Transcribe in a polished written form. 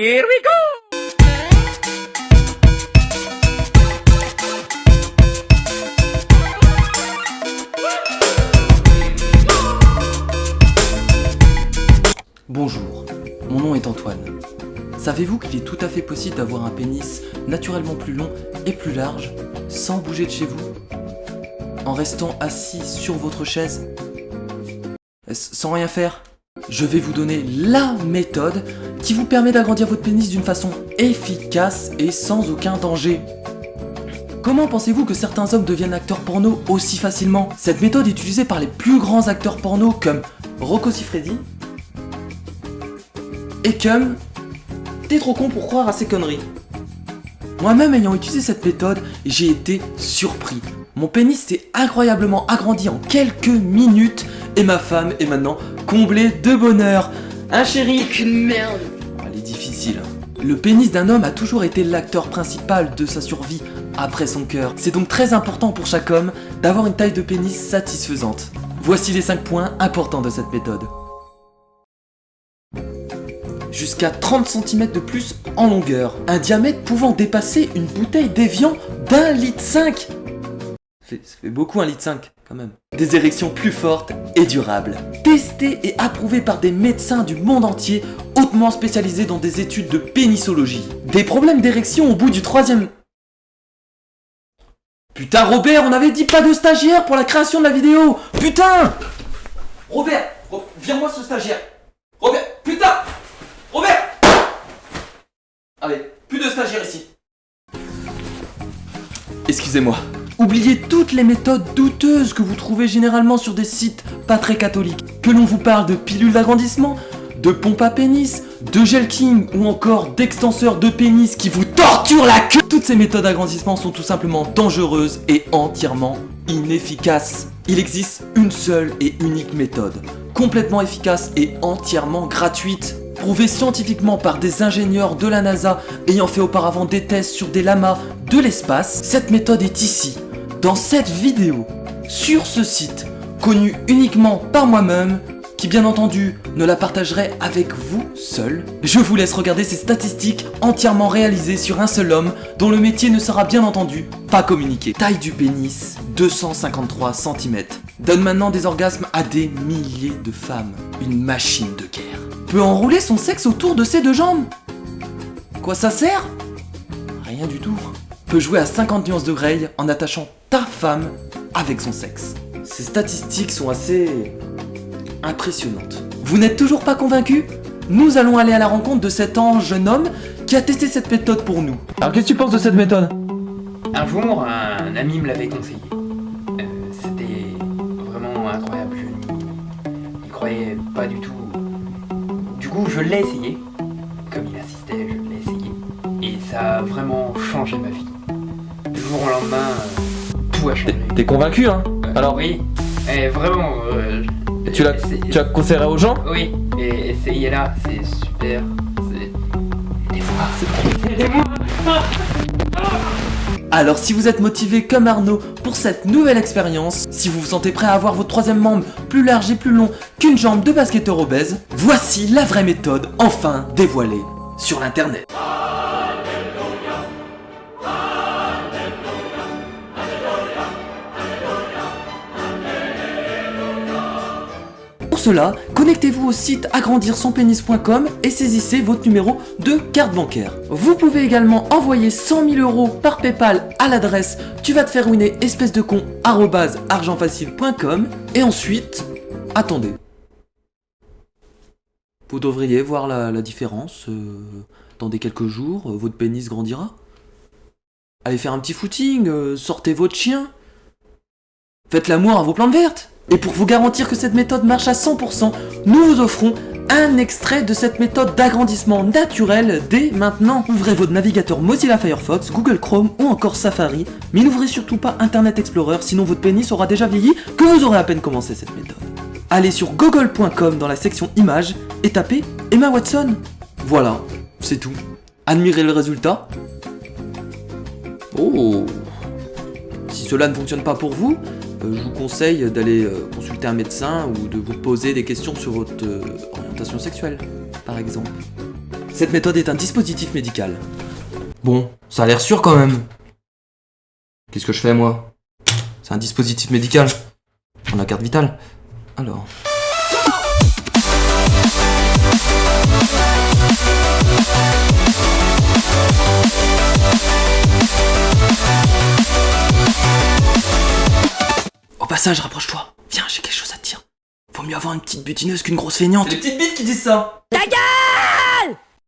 Here we go! Bonjour, mon nom est Antoine. Savez-vous qu'il est tout à fait possible d'avoir un pénis naturellement plus long et plus large sans bouger de chez vous? En restant assis sur votre chaise? Sans rien faire? Je vais vous donner la méthode qui vous permet d'agrandir votre pénis d'une façon efficace et sans aucun danger. Comment pensez-vous que certains hommes deviennent acteurs porno aussi facilement? Cette méthode est utilisée par les plus grands acteurs porno comme Rocco Siffredi et comme... T'es trop con pour croire à ces conneries. Moi-même ayant utilisé cette méthode, j'ai été surpris. Mon pénis s'est incroyablement agrandi en quelques minutes et ma femme est maintenant comblée de bonheur. Hein chérie? Qu'une merde. Elle est difficile. Le pénis d'un homme a toujours été l'acteur principal de sa survie après son cœur. C'est donc très important pour chaque homme d'avoir une taille de pénis satisfaisante. Voici les 5 points importants de cette méthode. Jusqu'à 30 cm de plus en longueur. Un diamètre pouvant dépasser une bouteille d'évian d'1,5 litre. Ça fait beaucoup 1,5 litre quand même. Des érections plus fortes et durables. Testé et approuvé par des médecins du monde entier, hautement spécialisés dans des études de pénisologie. Des problèmes d'érection au bout du 3e... Putain Robert, on avait dit pas de stagiaire pour la création de la vidéo. Putain Robert, viens-moi ce stagiaire. Robert, putain Robert! Allez, plus de stagiaires ici. Excusez-moi. Oubliez toutes les méthodes douteuses que vous trouvez généralement sur des sites pas très catholiques. Que l'on vous parle de pilules d'agrandissement, de pompes à pénis, de gel king ou encore d'extenseurs de pénis qui vous torturent la queue. Toutes ces méthodes d'agrandissement sont tout simplement dangereuses et entièrement inefficaces. Il existe une seule et unique méthode, complètement efficace et entièrement gratuite. Prouvée scientifiquement par des ingénieurs de la NASA ayant fait auparavant des tests sur des lamas de l'espace, cette méthode est ici, dans cette vidéo, sur ce site, connu uniquement par moi-même, qui bien entendu ne la partagerai avec vous seul. Je vous laisse regarder ces statistiques entièrement réalisées sur un seul homme, dont le métier ne sera bien entendu pas communiqué. Taille du pénis, 253 cm. Donne maintenant des orgasmes à des milliers de femmes. Une machine de guerre. Peut enrouler son sexe autour de ses 2 jambes. Quoi ça sert? Rien du tout. Peut jouer à 50 nuances de Grey en attachant ta femme avec son sexe. Ces statistiques sont assez impressionnantes. Vous n'êtes toujours pas convaincu? Nous allons aller à la rencontre de cet jeune homme qui a testé cette méthode pour nous. Alors qu'est-ce que tu penses de cette méthode? Un jour, un ami me l'avait conseillé. C'était vraiment incroyable. Je n'y croyais pas du tout. Du coup, je l'ai essayé. Comme il insistait, je l'ai essayé. Et ça a vraiment changé ma vie. Du jour au lendemain, tout a changé. T'es convaincu, hein? Alors oui. Et vraiment. tu la conseillerais aux gens? Oui. Et essayez-la, c'est super. Aidez-moi. Alors si vous êtes motivé comme Arnaud pour cette nouvelle expérience, si vous vous sentez prêt à avoir votre 3e membre plus large et plus long qu'une jambe de basketteur obèse, voici la vraie méthode enfin dévoilée sur l'internet. Pour cela, connectez-vous au site agrandirsonpenis.com et saisissez votre numéro de carte bancaire. Vous pouvez également envoyer 100 000 € par PayPal à l'adresse tu vas te faire ruiner espèce de con @argentfacile.com et ensuite, attendez. Vous devriez voir la différence. Attendez quelques jours, votre pénis grandira. Allez faire un petit footing, sortez votre chien. Faites l'amour à vos plantes vertes. Et pour vous garantir que cette méthode marche à 100%, nous vous offrons un extrait de cette méthode d'agrandissement naturel dès maintenant. Ouvrez votre navigateur Mozilla Firefox, Google Chrome ou encore Safari, mais n'ouvrez surtout pas Internet Explorer, sinon votre pénis aura déjà vieilli que vous aurez à peine commencé cette méthode. Allez sur google.com dans la section images et tapez Emma Watson. Voilà, c'est tout. Admirez le résultat. Oh! Si cela ne fonctionne pas pour vous, je vous conseille d'aller consulter un médecin ou de vous poser des questions sur votre orientation sexuelle, par exemple. Cette méthode est un dispositif médical. Bon, ça a l'air sûr quand même. Qu'est-ce que je fais moi? C'est un dispositif médical. On a carte vitale. Alors... Au passage, rapproche-toi. Viens, j'ai quelque chose à te dire. Vaut mieux avoir une petite butineuse qu'une grosse feignante. C'est les petites bites qui disent ça. Ta gueule!